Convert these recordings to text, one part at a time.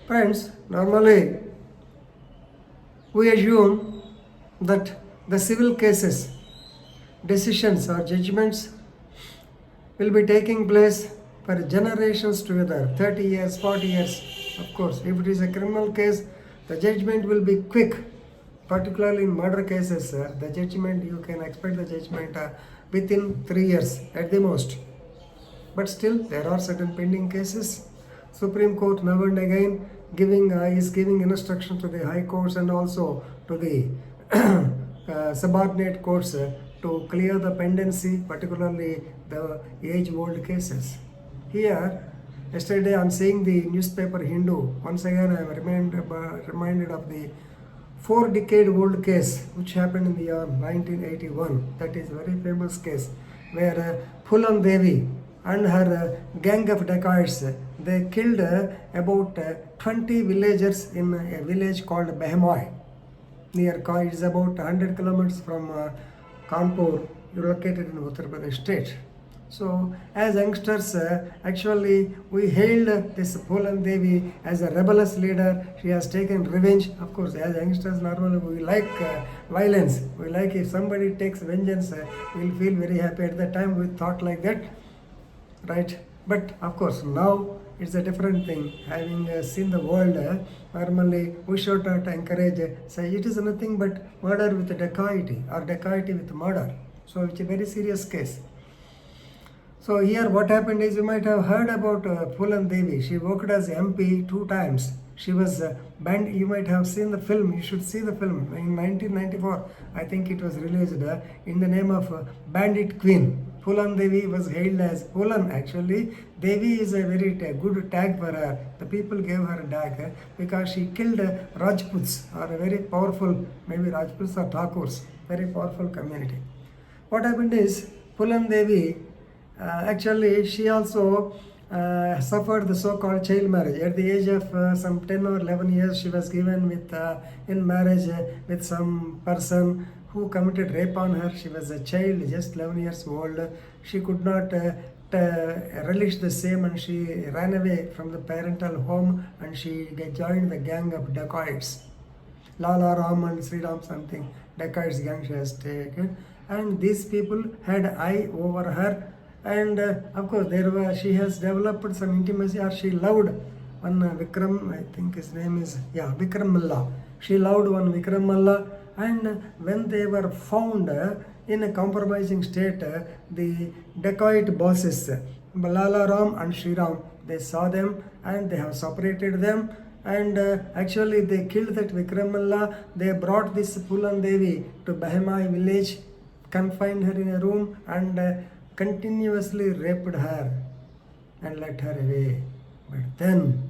Friends, normally we assume that the civil cases, decisions or judgments will be taking place for generations together, 30 years, 40 years. Of course, if it is a criminal case, the judgment will be quick. Particularly in murder cases, the judgment, you can expect the judgment within 3 years at the most. But still, there are certain pending cases. Supreme Court now and again is giving instruction to the high courts and also to the subordinate courts to clear the pendency, particularly the age-old cases. Here, yesterday I'm seeing the newspaper Hindu. Once again, I am reminded of the 4-decade-old case which happened in the year 1981. That is a very famous case where Phulan Devi and her gang of dacoits, they killed about 20 villagers in a village called Behmoy near It is about 100 kilometers from Kanpur, located in Uttar Pradesh state. So, as youngsters, actually, we hailed this Phulan Devi as a rebellious leader. She has taken revenge. Of course, as youngsters, normally we like violence. We like if somebody takes vengeance, we'll feel very happy. At the time, we thought like that, right? But of course, now it's a different thing. Having seen the world, normally we should not encourage, say it is nothing but murder with dacoity or dacoity with murder. So, it's a very serious case. So here what happened is, you might have heard about Phulan Devi. She worked as MP 2 times. She was banned. You might have seen the film. You should see the film. In 1994, I think it was released in the name of Bandit Queen. Phulan Devi was hailed as Phulan. Actually, Devi is a very good tag for her. The people gave her a tag because she killed Rajputs, or a very powerful, maybe Rajputs or Thakurs, very powerful community. What happened is, Phulan Devi, actually, she also suffered the so-called child marriage. At the age of some 10 or 11 years, she was given with in marriage with some person who committed rape on her. She was a child, just 11 years old. She could not relish the same, and she ran away from the parental home, and she joined the gang of dacoits. Lala Ram and Sri Ram something, dacoits gang she has taken. And these people had eye over her. And of course, she has developed some intimacy, or she loved one Vikram, I think his name is, Vikram Malla. She loved one Vikram Malla, and when they were found in a compromising state, the dacoit bosses, Lala Ram and Sri Ram, they saw them and they have separated them. And actually, they killed that Vikram Malla. They brought this Phulan Devi to Behmai village, confined her in a room, and continuously raped her and let her away. But then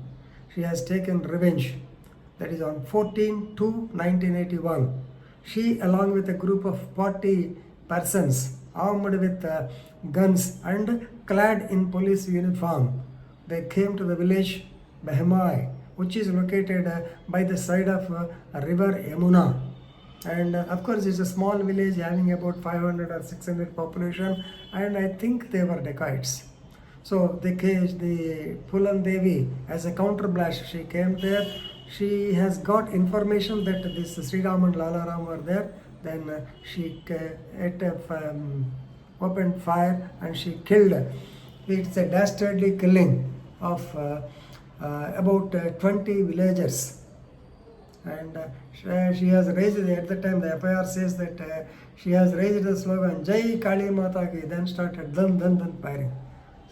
she has taken revenge. That is on 14/2/1981. She, along with a group of 40 persons armed with guns and clad in police uniform, they came to the village Behmai, which is located by the side of river Yamuna. And of course, it's a small village having about 500 or 600 population, and I think they were dacoits. So the Phulan Devi, as a counterblast, she came there. She has got information that this Sri Ram and Lala Ram were there. Then she opened fire and she killed. It's a dastardly killing of about 20 villagers. And she has raised, at the time the FIR says that she has raised the slogan Jai Kali Mata Ki, then started dun firing.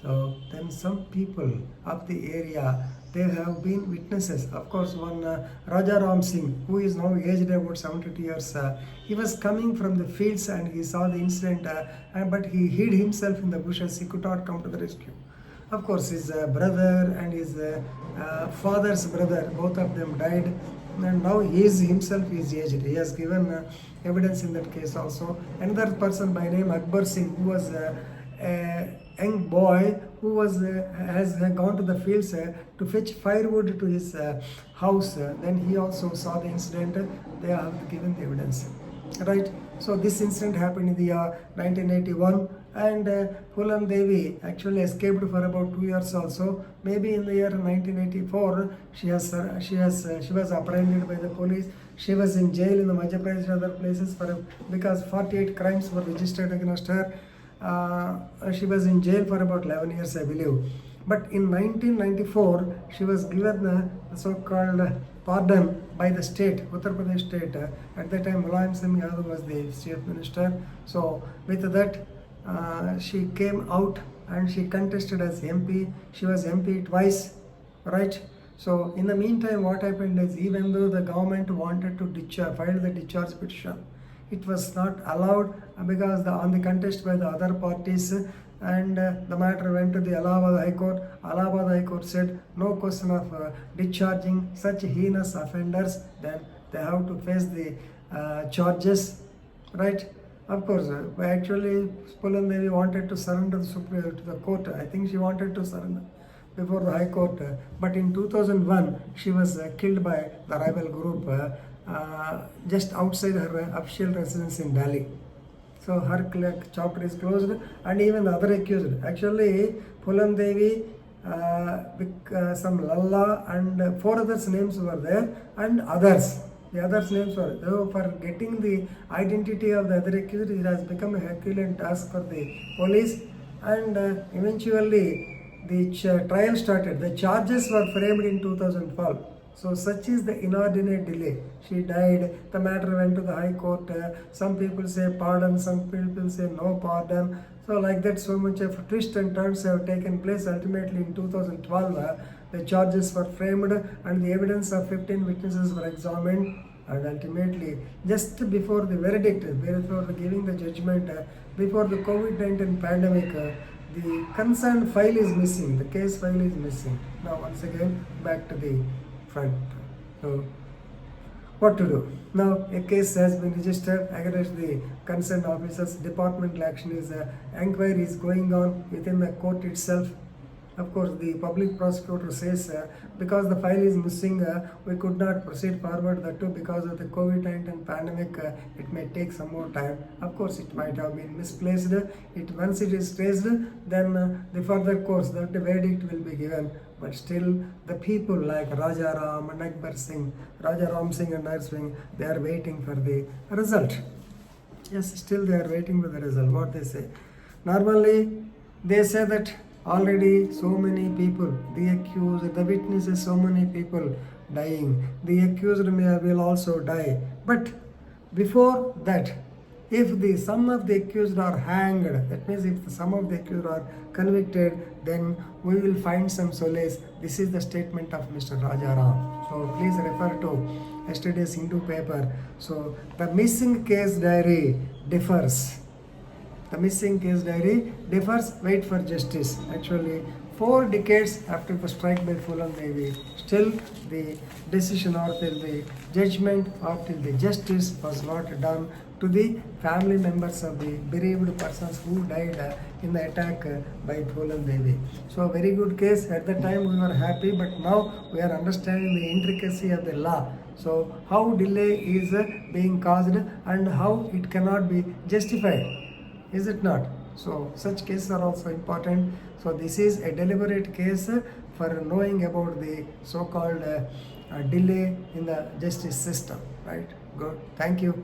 So then some people of the area, they have been witnesses. Of course, one Raja Ram Singh, who is now aged about 72 years, he was coming from the fields and he saw the incident, but he hid himself in the bushes. He could not come to the rescue. Of course, his brother and his father's brother, both of them died. And now he himself is aged. He has given evidence in that case also. Another person by name Akbar Singh, who was a young boy who has gone to the fields to fetch firewood to his house. Then he also saw the incident. They have given the evidence. Right. So this incident happened in the year 1981, And Phulan Devi actually escaped for about 2 years also. Maybe in the year 1984, she was apprehended by the police. She was in jail in the Madhya Pradesh and other places because 48 crimes were registered against her. She was in jail for about 11 years, I believe. But in 1994, she was given the so-called pardon by the state, Uttar Pradesh state. At that time, Mulayam Singh Yadav was the chief minister. So with that, she came out and she contested as MP. She was MP twice, right? So in the meantime, what happened is, even though the government wanted to file the discharge petition, it was not allowed because on the contest by the other parties, and the matter went to the Allahabad High Court. Allahabad High Court said no question of discharging such heinous offenders, then they have to face the charges, right? Of course, actually Phulan Devi wanted to surrender to the court. I think she wanted to surrender before the High Court, but in 2001 she was killed by the rival group just outside her official residence in Delhi. So her chapter is closed, and even the other accused. Actually, Phulan Devi, some Lalla and 4 others' names were there, and others. The others' names were there. So for getting the identity of the other accused, it has become a Herculean task for the police, and eventually the trial started. The charges were framed in 2012. So such is the inordinate delay. She died. The matter went to the High Court. Some people say pardon, some people say no pardon. So like that, so much of twists and turns have taken place. Ultimately in 2012, the charges were framed and the evidence of 15 witnesses were examined. And ultimately, just before the verdict, before giving the judgment, before the COVID-19 pandemic, the concerned file is missing. The case file is missing. Now once again, back to the front. So what to do? Now a case has been registered against the concerned officers. Departmental action is, inquiry is going on within the court itself. Of course, the public prosecutor says because the file is missing, we could not proceed forward. That too because of the COVID-19 pandemic, it may take some more time. Of course, it might have been misplaced. Once it is traced, then the further course, that the verdict will be given. But still, the people like Raja Ram and Akbar Singh, Raja Ram Singh and Nair Singh, they are waiting for the result. Yes, still they are waiting for the result. What they say? Normally, they say that already so many people, the accused, the witnesses, so many people dying. The accused will also die. But before that, if some of the accused are hanged, that means if some of the accused are convicted, then we will find some solace. This is the statement of Mr. Raja Ram. So please refer to yesterday's Hindu paper. So the missing case diary differs. The missing case diary differs. Wait for justice. Actually, 4 decades after the strike by Phulan Devi, still the decision or till the judgment or till the justice was not done to the family members of the bereaved persons who died in the attack by Phulan Devi. So a very good case. At the time we were happy, but now we are understanding the intricacy of the law. So how delay is being caused and how it cannot be justified. Is it not? So such cases are also important. So this is a deliberate case for knowing about the so-called delay in the justice system. Right? Good. Thank you.